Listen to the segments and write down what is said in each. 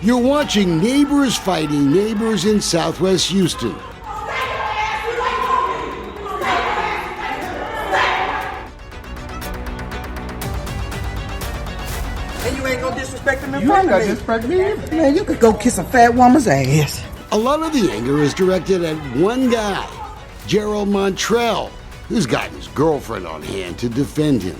You're watching neighbors fighting neighbors in Southwest Houston. And you ain't gonna disrespect him in You front ain't of got me. disrespect me either. Man, you could go kiss a fat woman's ass. A lot of the anger is directed at one guy, Gerald Montrell, who's got his girlfriend on hand to defend him.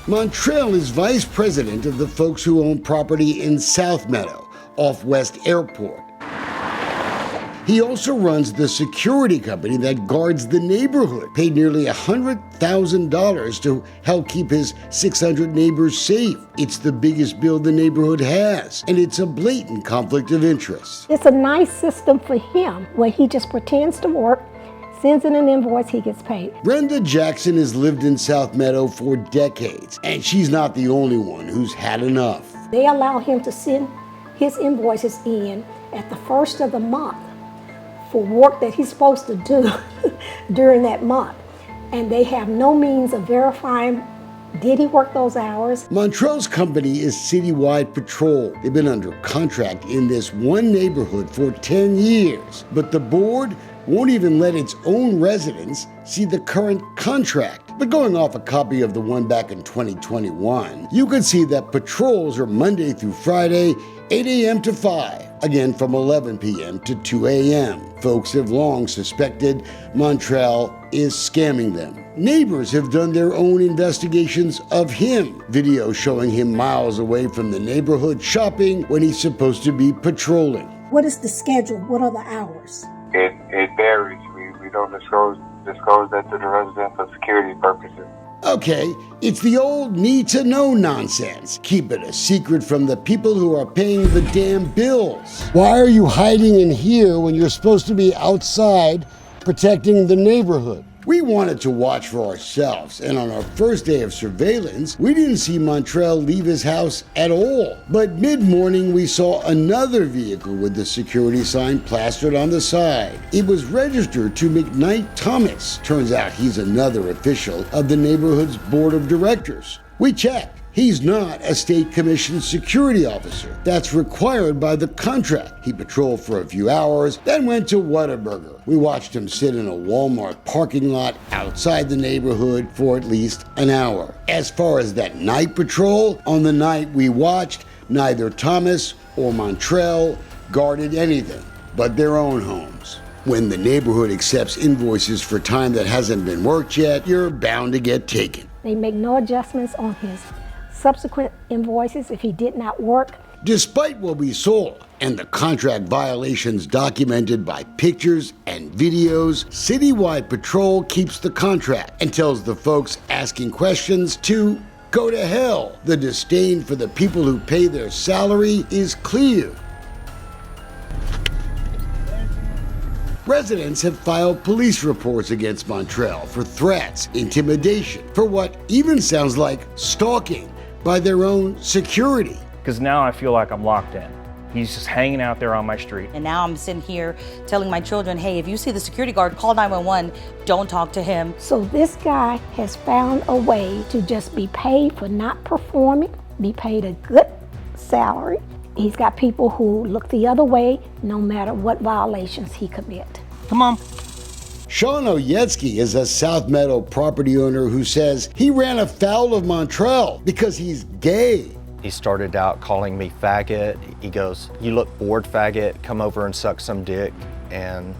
Montrell is vice president of the folks who own property in South Meadow, off West Airport. He also runs the security company that guards the neighborhood, paid nearly $100,000 to help keep his 600 neighbors safe. It's the biggest bill the neighborhood has, and it's a blatant conflict of interest. It's a nice system for him where he just pretends to work, sends in an invoice, he gets paid. Brenda Jackson has lived in South Meadow for decades, and she's not the only one who's had enough. They allow him to send his invoices in at the first of the month for work that he's supposed to do during that month. And they have no means of verifying, did he work those hours? Montrell's company is Citywide Patrol. They've been under contract in this one neighborhood for 10 years, but the board won't even let its own residents see the current contract. But going off a copy of the one back in 2021, you can see that patrols are Monday through Friday, 8 a.m. to 5, again from 11 p.m. to 2 a.m. Folks have long suspected Montrell is scamming them. Neighbors have done their own investigations of him, video showing him miles away from the neighborhood shopping when he's supposed to be patrolling. What is the schedule? What are the hours? It varies. We don't disclose that to the residents for security purposes. Okay, it's the old need to know nonsense. Keep it a secret from the people who are paying the damn bills. Why are you hiding in here when you're supposed to be outside protecting the neighborhood? We wanted to watch for ourselves, and on our first day of surveillance, we didn't see Montrell leave his house at all. But mid-morning, we saw another vehicle with the security sign plastered on the side. It was registered to McKnight Thomas. Turns out he's another official of the neighborhood's board of directors. We checked. He's not a state commissioned security officer. That's required by the contract. He patrolled for a few hours, then went to Whataburger. We watched him sit in a Walmart parking lot outside the neighborhood for at least an hour. As far as that night patrol, on the night we watched, neither Thomas or Montrell guarded anything but their own homes. When the neighborhood accepts invoices for time that hasn't been worked yet, you're bound to get taken. They make no adjustments on his subsequent invoices if he did not work. Despite what we saw and the contract violations documented by pictures and videos, Citywide Patrol keeps the contract and tells the folks asking questions to go to hell. The disdain for the people who pay their salary is clear. Residents have filed police reports against Montrell for threats, intimidation, for what even sounds like stalking by their own security. Because now I feel like I'm locked in. He's just hanging out there on my street. And now I'm sitting here telling my children, hey, if you see the security guard, call 911, don't talk to him. So this guy has found a way to just be paid for not performing, be paid a good salary. He's got people who look the other way no matter what violations he commit. Come on. Sean Oyetsky is a South Meadow property owner who says he ran afoul of Montrell because he's gay. He started out calling me faggot. He goes, "You look bored, faggot, come over and suck some dick." And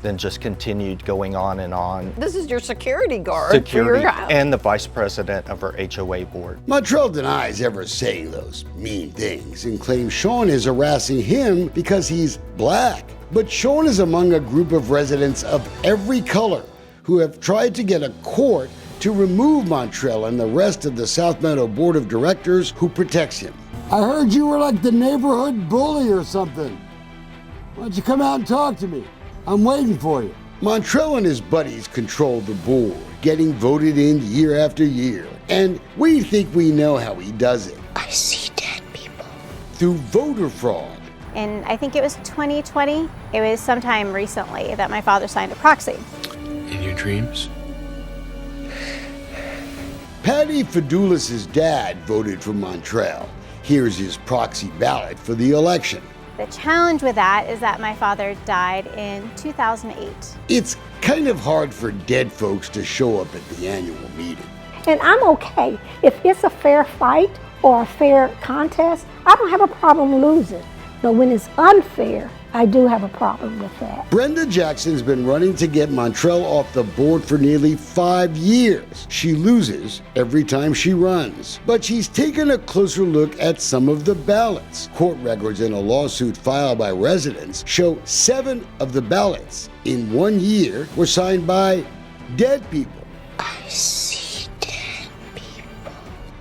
then just continued going on and on. This is your security guard Security for your house. and the vice president of our HOA board. Montrell denies ever saying those mean things and claims Sean is harassing him because he's black. But Sean is among a group of residents of every color who have tried to get a court to remove Montrell and the rest of the South Meadow Board of Directors who protects him. I heard you were like the neighborhood bully or something. Why don't you come out and talk to me? I'm waiting for you. Montrell and his buddies control the board, getting voted in year after year. And we think we know how he does it. I see dead people. Through voter fraud. And I think it was 2020. It was sometime recently that my father signed a proxy. In your dreams? Patty Fedulis' dad voted for Montrell. Here's his proxy ballot for the election. The challenge with that is that my father died in 2008. It's kind of hard for dead folks to show up at the annual meeting. And I'm okay. If it's a fair fight or a fair contest, I don't have a problem losing. But when it's unfair, I do have a problem with that. Brenda Jackson's been running to get Montrell off the board for nearly 5 years. She loses every time she runs. But she's taken a closer look at some of the ballots. Court records in a lawsuit filed by residents show 7 of the ballots in 1 year were signed by dead people. I see dead people.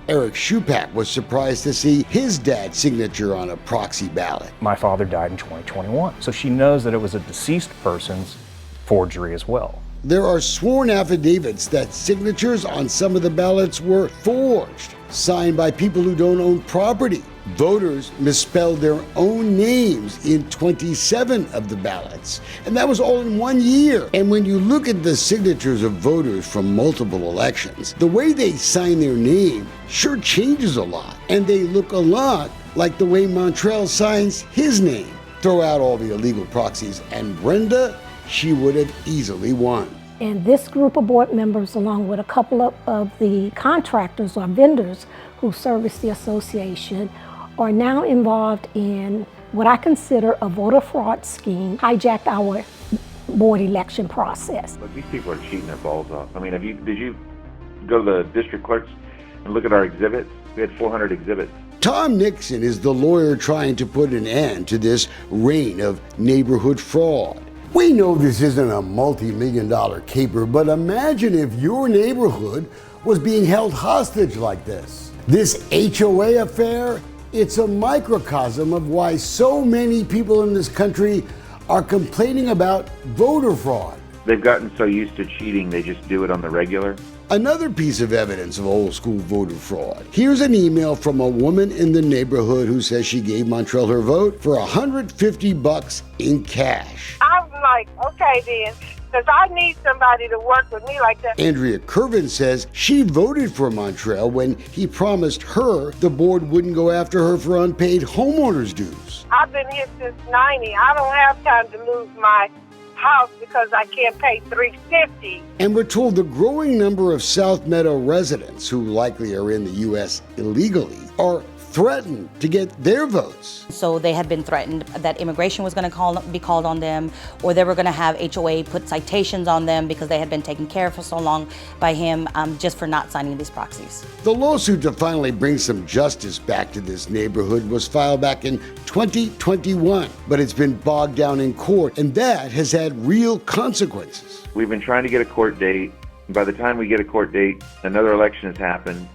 Eric Shupak was surprised to see his dad's signature on a proxy ballot. My father died in 2021, so she knows that it was a deceased person's forgery as well. There are sworn affidavits that signatures on some of the ballots were forged, signed by people who don't own property. Voters misspelled their own names in 27 of the ballots, and that was all in 1 year. And when you look at the signatures of voters from multiple elections, the way they sign their name sure changes a lot, and they look a lot like the way Montrell signs his name. Throw out all the illegal proxies, and Brenda, she would have easily won. And this group of board members, along with a couple of the contractors or vendors who service the association, are now involved in what I consider a voter fraud scheme, hijacked our board election process. Look, these people are cheating their balls off. I mean, did you go to the district clerks and look at our exhibits? We had 400 exhibits. Tom Nixon is the lawyer trying to put an end to this reign of neighborhood fraud. We know this isn't a multi-million-dollar caper, but imagine if your neighborhood was being held hostage like this. This HOA affair, it's a microcosm of why so many people in this country are complaining about voter fraud. They've gotten so used to cheating, they just do it on the regular. Another piece of evidence of old school voter fraud. Here's an email from a woman in the neighborhood who says she gave Montrell her vote for $150 in cash. I'm like, okay then, because I need somebody to work with me like that. Andrea Curvin says she voted for Montrell when he promised her the board wouldn't go after her for unpaid homeowners dues. I've been here since 90. I don't have time to lose my house because I can't pay $350. And we're told the growing number of South Meadow residents, who likely are in the U.S. illegally, are threatened to get their votes. So they had been threatened that immigration was going to be called on them, or they were going to have HOA put citations on them because they had been taken care of for so long by him just for not signing these proxies. The lawsuit to finally bring some justice back to this neighborhood was filed back in 2021, but it's been bogged down in court, and that has had real consequences. We've been trying to get a court date. By the time we get a court date, another election has happened.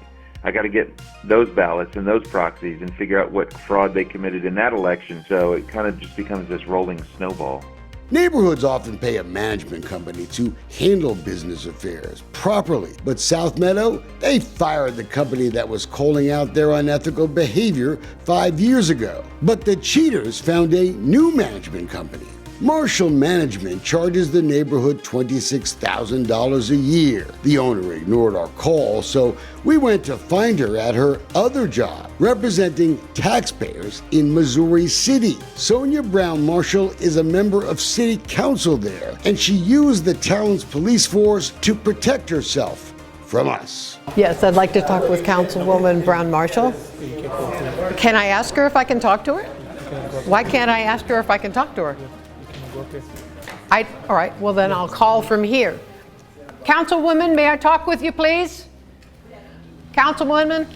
I got to get those ballots and those proxies and figure out what fraud they committed in that election. So it kind of just becomes this rolling snowball. Neighborhoods often pay a management company to handle business affairs properly. But South Meadow, they fired the company that was calling out their unethical behavior 5 years ago. But the cheaters found a new management company. Marshall Management charges the neighborhood $26,000 a year. The owner ignored our call, so we went to find her at her other job, representing taxpayers in Missouri City. Sonia Brown Marshall is a member of city council there, and she used the town's police force to protect herself from us. Yes, I'd like to talk with Councilwoman Brown Marshall. Can I ask her if I can talk to her? Why can't I ask her if I can talk to her? All right, well then I'll call from here. Councilwoman, may I talk with you, please? Councilwoman?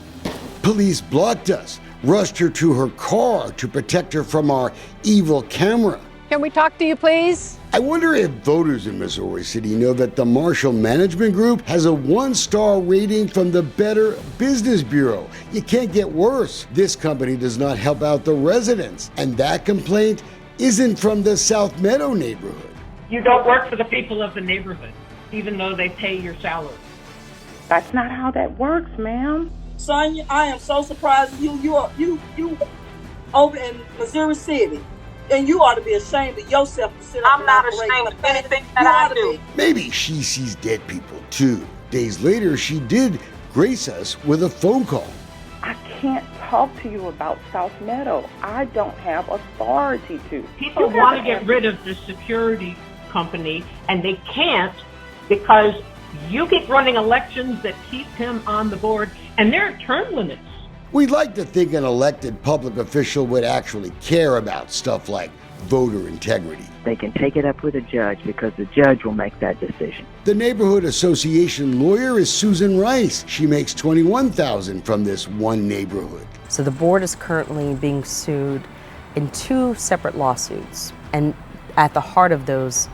Police blocked us, rushed her to her car to protect her from our evil camera. Can we talk to you, please? I wonder if voters in Missouri City know that the Marshall Management Group has a 1-star rating from the Better Business Bureau. You can't get worse. This company does not help out the residents, and that complaint isn't from the South Meadow neighborhood. You don't work for the people of the neighborhood, even though they pay your salary. That's not how that works, ma'am. Sonia, I am so surprised you over in Missouri City. And you ought to be ashamed of yourself to sit up. I'm not ashamed of anything that I do. Maybe she sees dead people too. Days later, she did grace us with a phone call. I can't talk to you about South Meadow. I don't have authority to. People want to get rid of the security company, and they can't because you keep running elections that keep him on the board, and there are term limits. We'd like to think an elected public official would actually care about stuff like voter integrity. They can take it up with a judge because the judge will make that decision. The neighborhood association lawyer is Susan Rice. She makes $21,000 from this one neighborhood. So the board is currently being sued in 2 separate lawsuits, and at the heart of those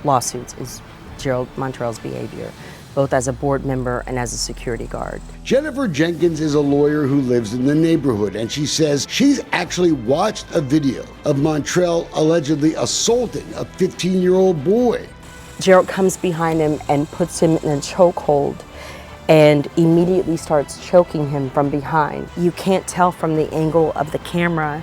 lawsuits is Gerald Montrell's behavior, both as a board member and as a security guard. Jennifer Jenkins is a lawyer who lives in the neighborhood, and she says she's actually watched a video of Montrell allegedly assaulting a 15-year-old boy. Gerald comes behind him and puts him in a chokehold and immediately starts choking him from behind. You can't tell from the angle of the camera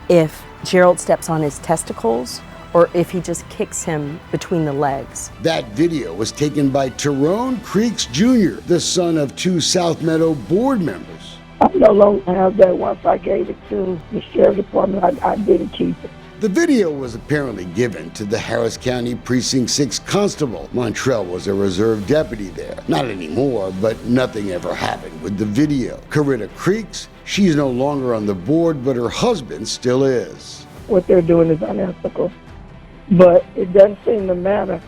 if Gerald steps on his testicles or if he just kicks him between the legs. That video was taken by Tyrone Creeks Jr., the son of 2 South Meadow board members. I no longer have that. Once I gave it to the sheriff department, I didn't keep it. The video was apparently given to the Harris County Precinct 6 constable. Montrell was a reserve deputy there. Not anymore, but nothing ever happened with the video. Coretta Creeks, she's no longer on the board, but her husband still is. What they're doing is unethical, but it doesn't seem to matter.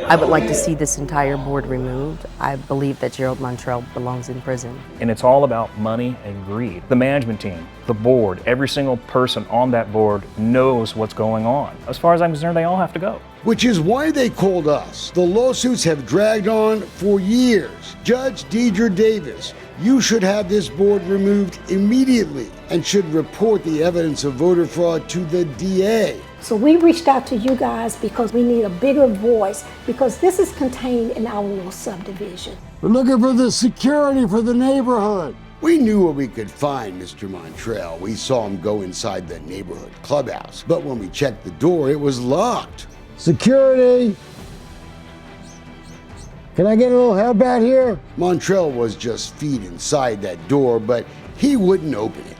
I would like to see this entire board removed. I believe that Gerald Montrell belongs in prison. And it's all about money and greed. The management team, the board, every single person on that board knows what's going on. As far as I'm concerned, they all have to go. Which is why they called us. The lawsuits have dragged on for years. Judge Deidre Davis, you should have this board removed immediately and should report the evidence of voter fraud to the DA. So we reached out to you guys because we need a bigger voice, because this is contained in our little subdivision. We're looking for the security for the neighborhood. We knew where we could find Mr. Montrell. We saw him go inside the neighborhood clubhouse. But when we checked the door, it was locked. Security! Can I get a little help out here? Montrell was just feet inside that door, but he wouldn't open it.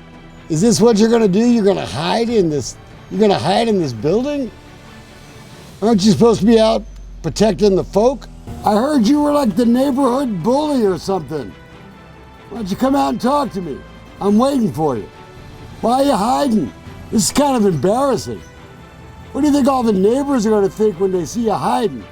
Is this what you're gonna do? You're gonna hide in this? You're gonna hide in this building? Aren't you supposed to be out protecting the folk? I heard you were like the neighborhood bully or something. Why don't you come out and talk to me? I'm waiting for you. Why are you hiding? This is kind of embarrassing. What do you think all the neighbors are gonna think when they see you hiding?